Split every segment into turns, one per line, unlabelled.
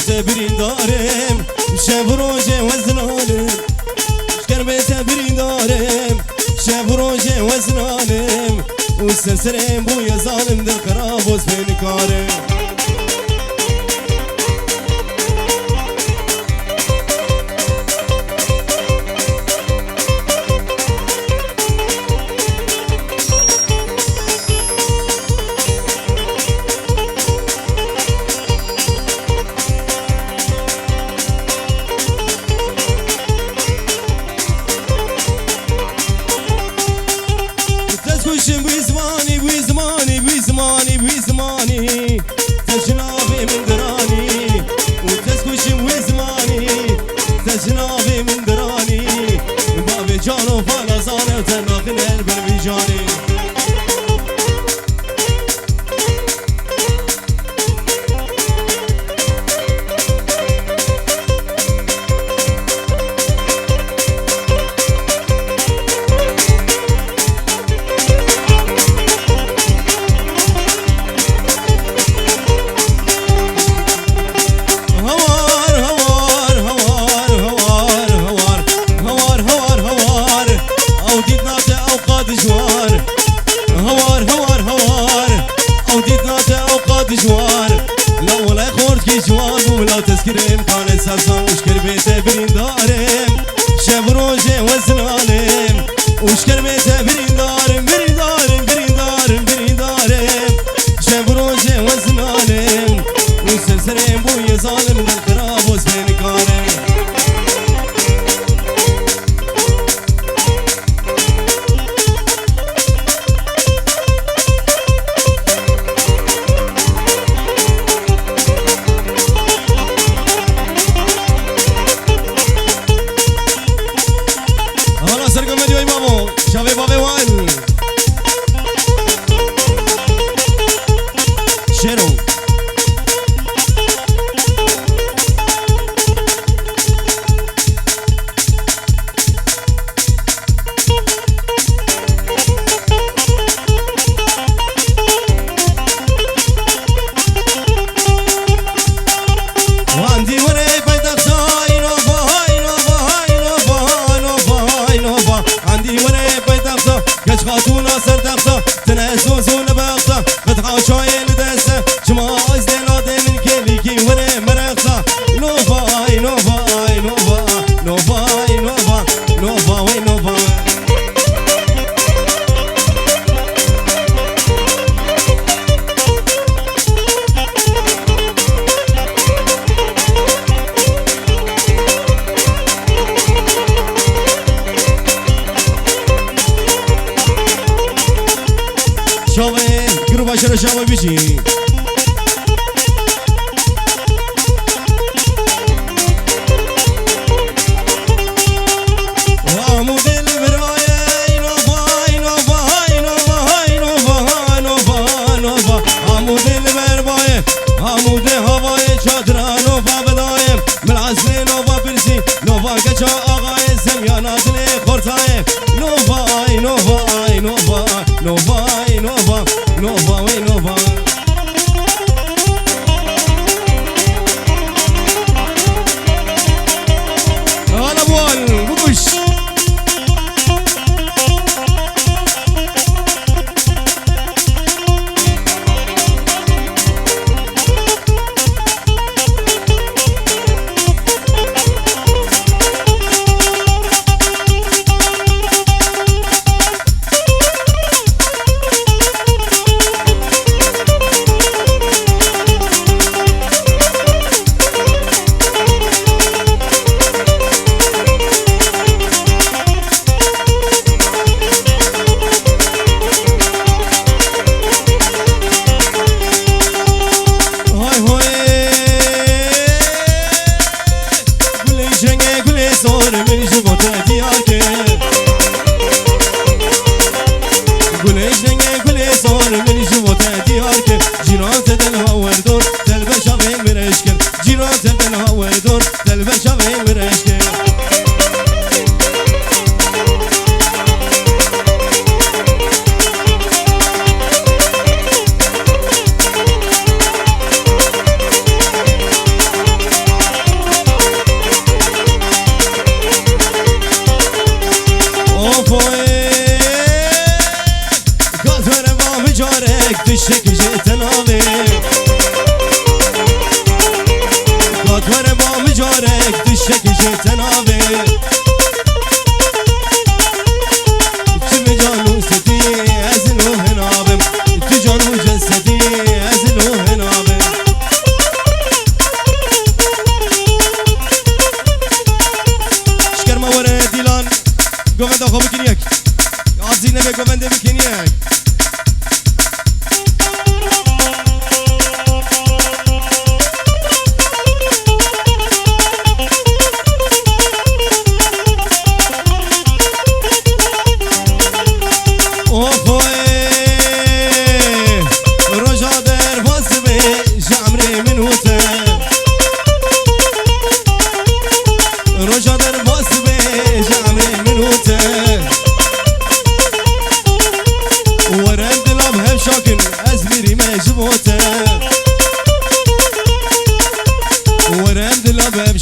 بیت برین دارم شب روز وزنانم شکر بیت برین دارم شب روز وزنانم و سرسرم بوی ظالم دل خراب و سپین کارم تسكوشم بزماني بزماني بزماني بزماني تجنابي من دراني وتسكوشم بزماني تجنابي من دراني بابي جانو فانا صاني وتناخن قلبي بجاني جوار لا ولا خورد کی جوار ولا تذكرم كان سرسان وشكر بيت برين دارم شب روز وزنانم وشكر بيت برين دارم برين دارم برين دارم برين دارم شب روز وزنانم وسرسرم بوی ظالم دل خراب و سپین کارم شاوی بابی وان شیرو وان دیوانه پیداخشای نوفا كش خاتونا سر دخصة تنسو زون بخصة قطعة شايل دسة شما ازدنا من كليكي وري مرخصة نوفاي نوفاي نوفا نوفاي نوفا نوفا وي نوفا شاوه گروه باشر شاوه بیشی وامو دل برای نوفا نوفا نوفا نوفا نوفا نوفا امو دل برای امو ده هوای چادر نوفا بدایم ملعزل نوفا برسی نوفا کچا آقای سمیانات خورتای نوفا نوفا نوفا نوفا نوفا نوفا وي نوفا هلا بوال بوش گوونده خواب بکن یک عزیز نبی گوونده بکن یک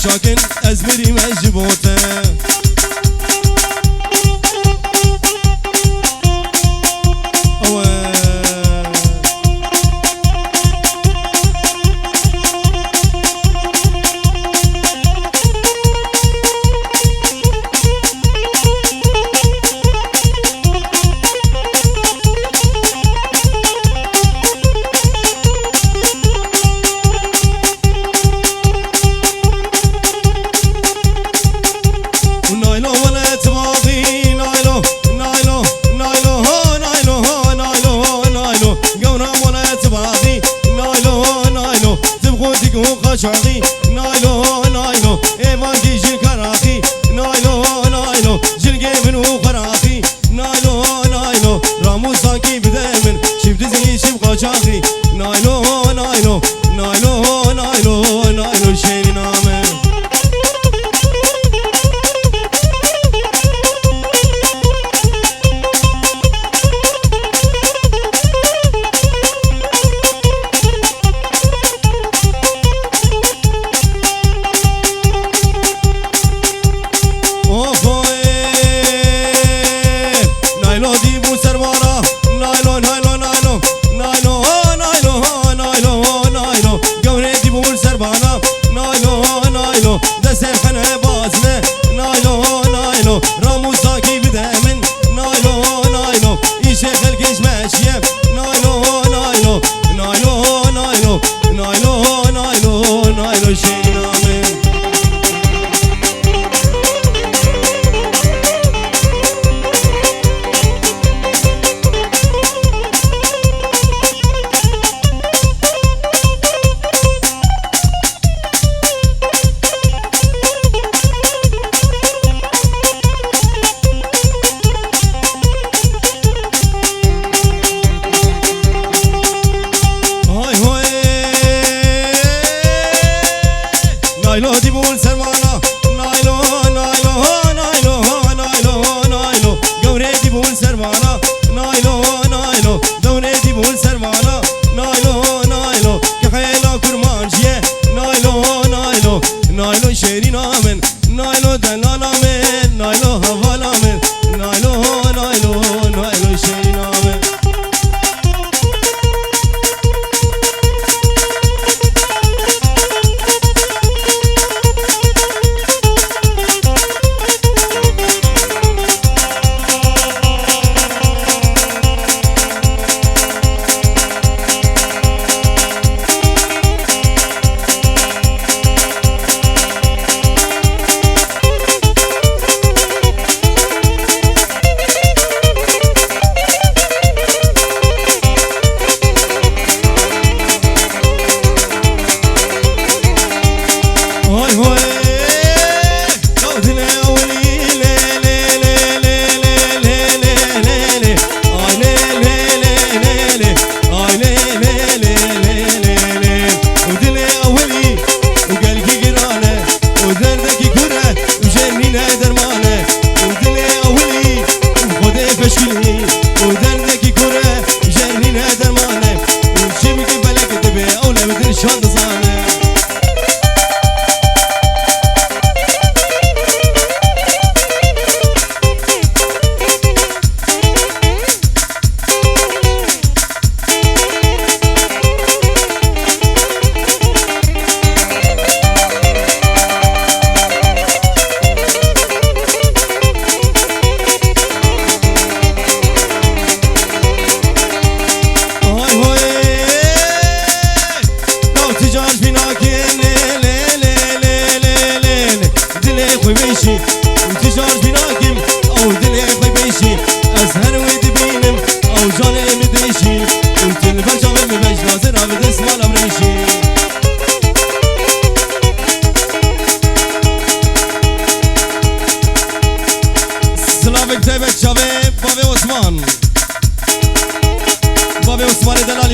شاكن أزمري مجبوته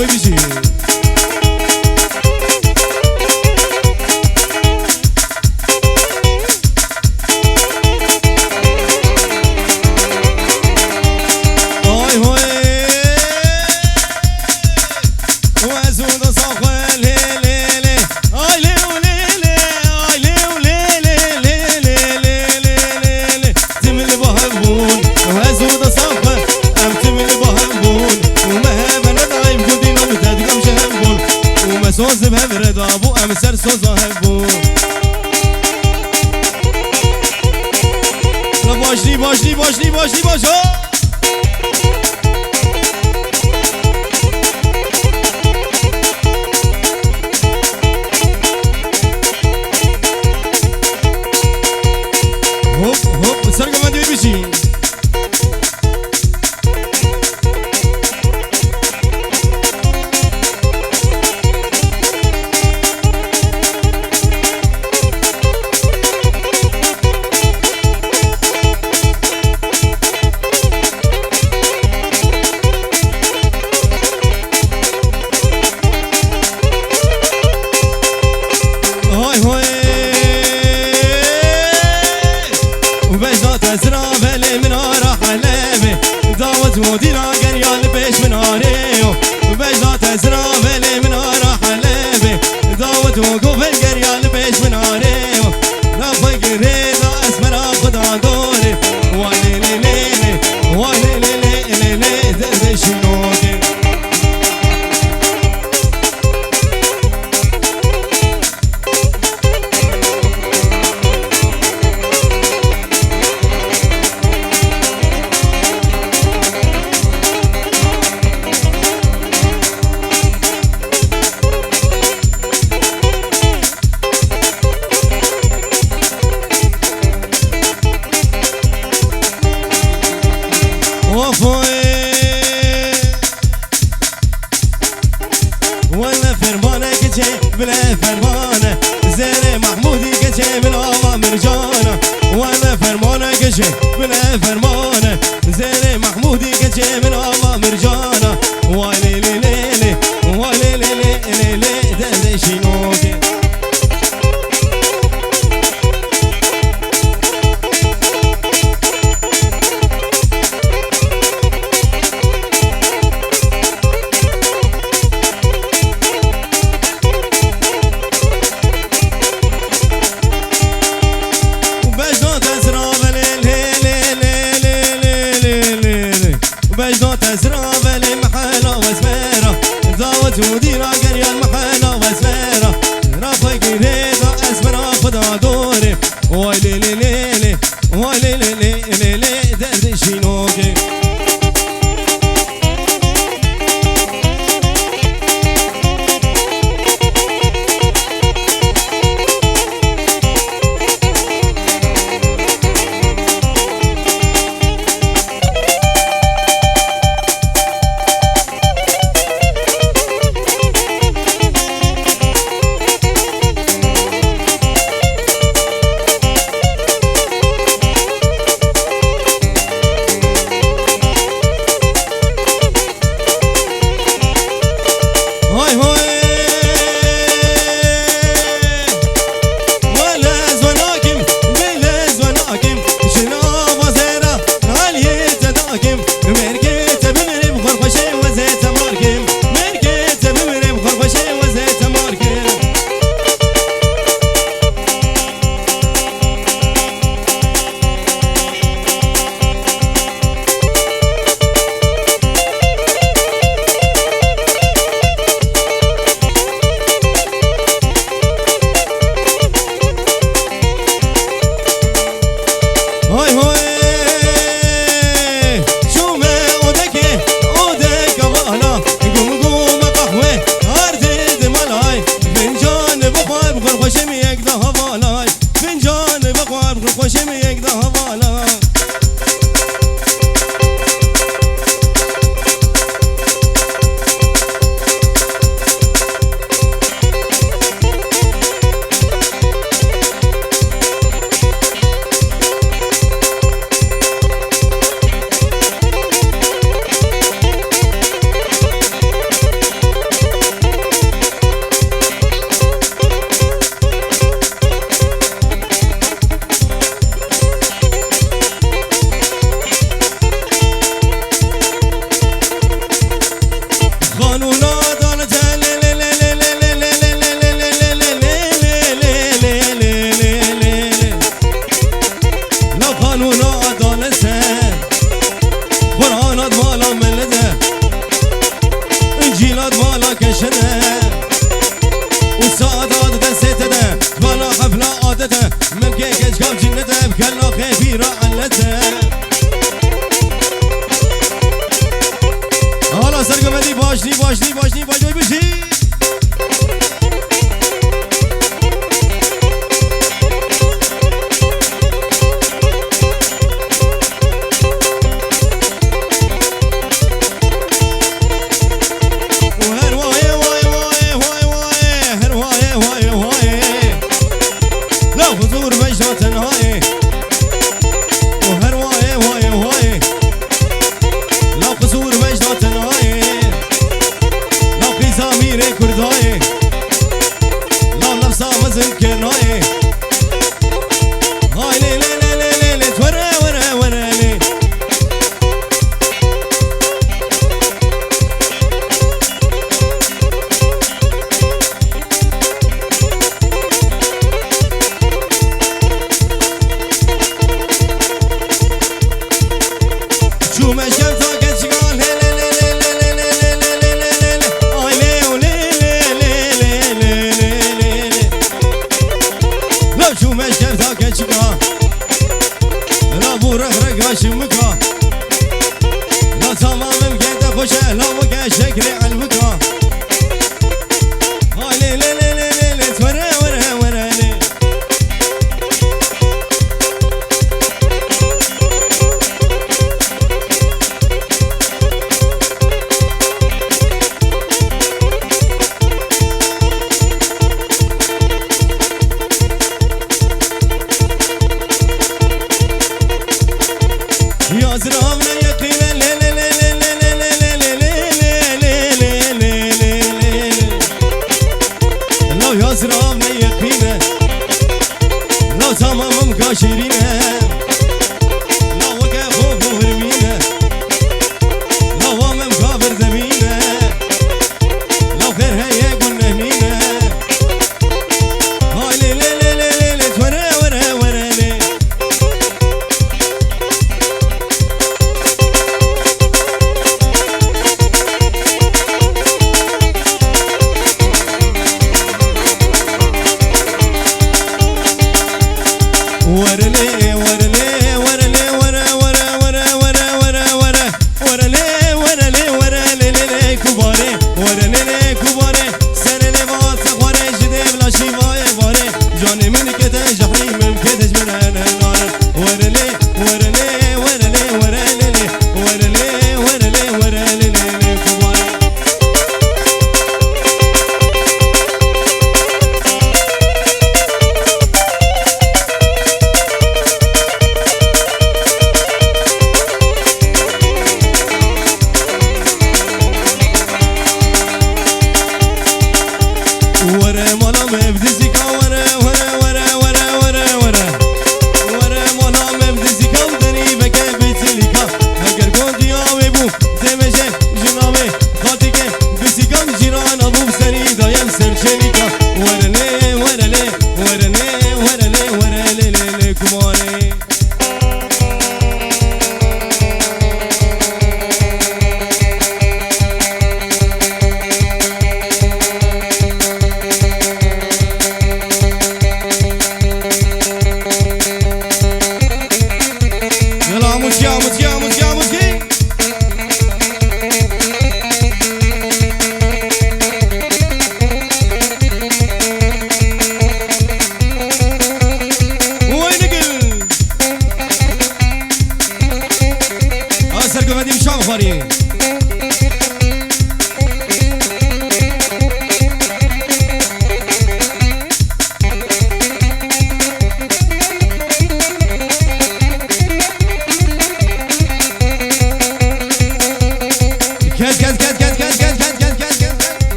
وی بیشی آی هوی و از اون دو ساخه لی لی لی آی لیو لی لی آی لیو لی لی لی لی لی لی لی تملی با هم بون و از اون دو ساخه ام تملی با هم بون و مهم ندایم جدینا متدگم شهم بون و مسوزم هم ردابو ام سر سوزا هم بون باشی باشی باشی باشی باشی هوب هوب سرقة ما دي بيشي هاي هاي وبجدات أزراب اللي من ورا حلبي دعوت مديرة قريال بيش من هاريو وبجدات أزراب اللي من ورا حلبي دعوت وقوف القريال بيش من هاريو رفق ريدا اسمر خدا دوري واني لي لي واني لي لي لي لي شنوكي ولا فرمانه كتشي بلا فرمانه زين محمودي كتشي بلا مرجانه ولا فرمانه كتشي بلا فرمانه زين محمودي كتشي بلا مرجانه ويلي لي لي لي ويلي لي لي لي ده شنوكي بجدات أزراب لي محلة وزميرة دعوت مديرة قرية المحلة وزميرة رافق ريدا أزمرة خدا دوري ويلي لي لي لي ويلي لي لي لي درد شنوكي علته حالا سرگمدی باشنی باشنی باشنی باشنی باشی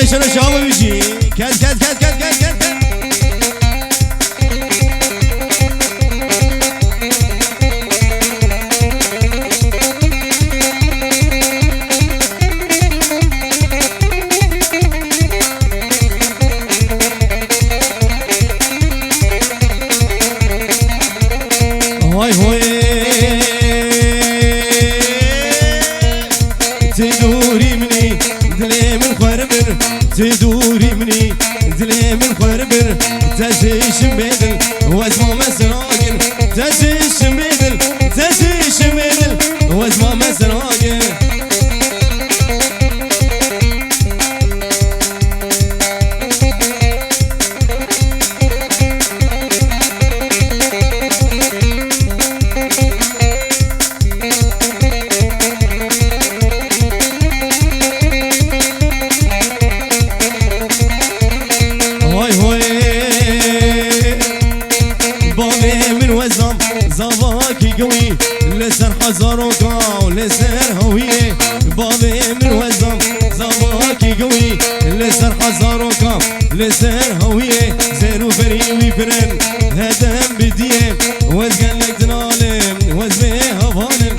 شنو شاوي بيجي كز كز كز كز كز كز هاي هاي تدوري مني دلي من خربر تدوري مني دلي من خربر تزيش بدل وزما مسراقل تزيش بدل تزيش بدل وزما مسراقل زواكي قوي لسر حزاروكا ولسر هوية بابي من وزم زواكي قوي لسر حزاروكا لسر هوية زيرو فري ويفرن هدم بديه وزقلك دنالم وزبي هفانم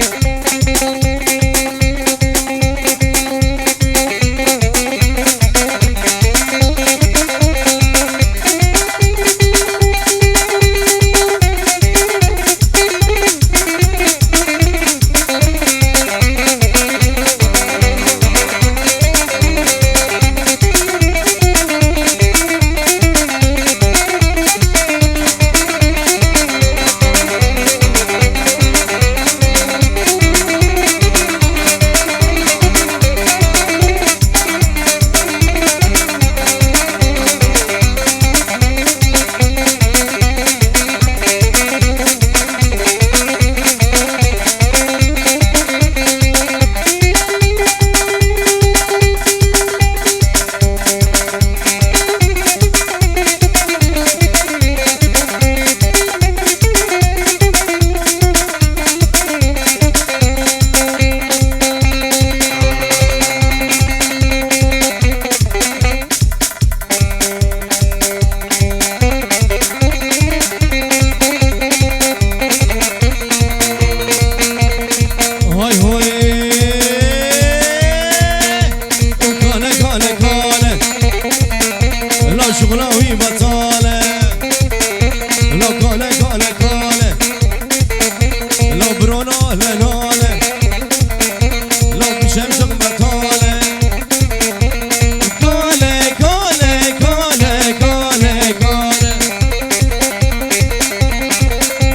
شغلاوي بطالة لو كالة كالة كالة لو برونا لنالة لو بشمشق بطالة كالة كالة كالة كالة كالة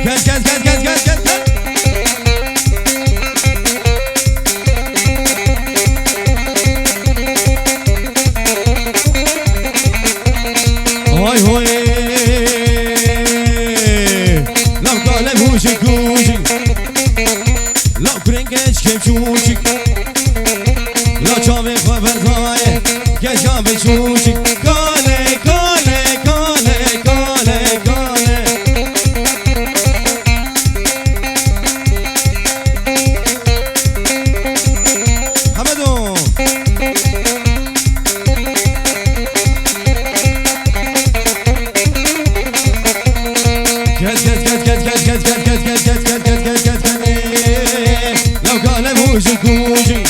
كز كز كز كز كز كز كز هاي هاي لو قالب هوشك هوشك لو برنجش كم شوشك لو شافي خبر ضايع كيش شافي شوشك كالي كالي كالي كالي كالي حمدو لو قالب هوشك هوشك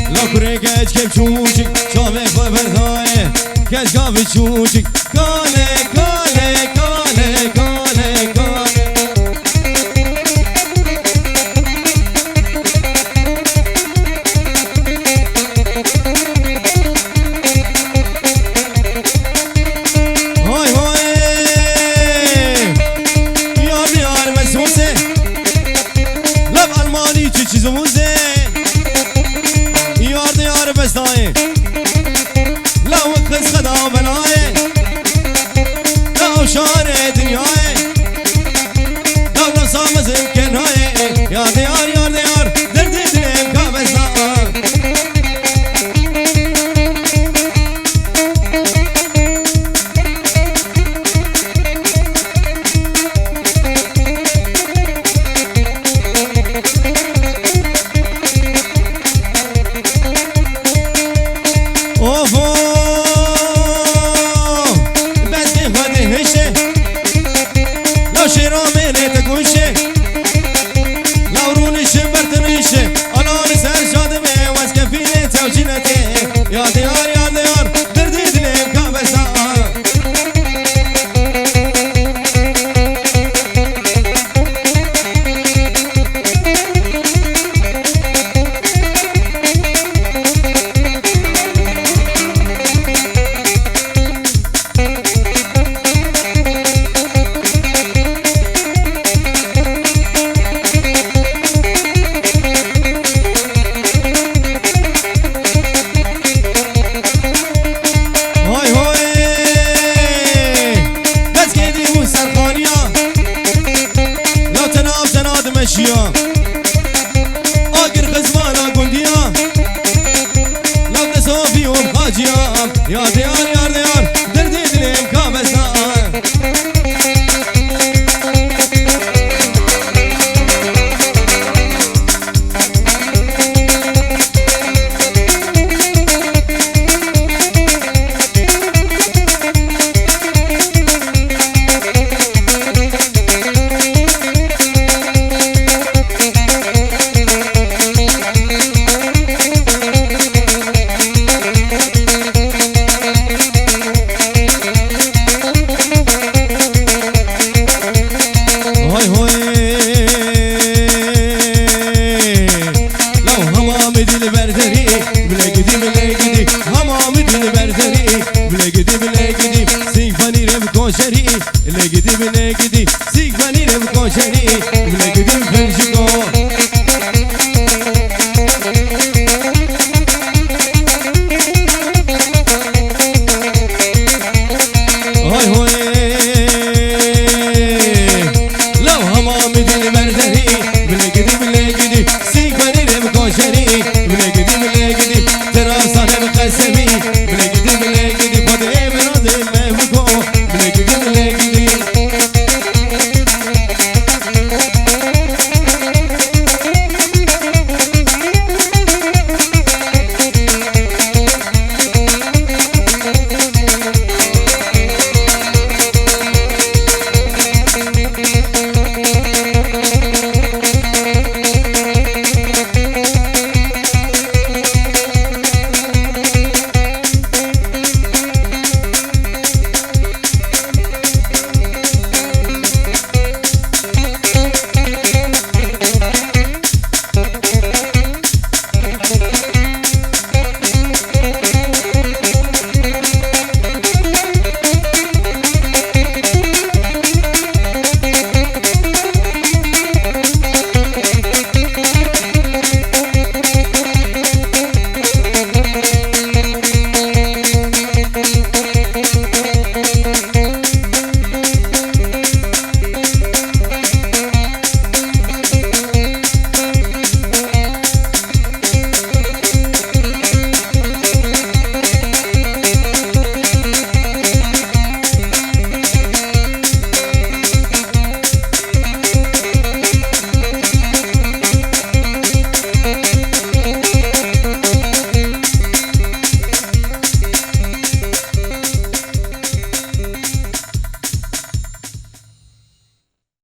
لو برنجش كم شوشك شافي خبر ضايع كيش شافي شوشك كالي كالي كالي كالي كالي هاي هاي يار يار مسوسه لب الماني چی زموزه یار دیار بستای لو خس خدا بنای acıyam Ya diyar yar diyar derdi dilim kabestan Şeri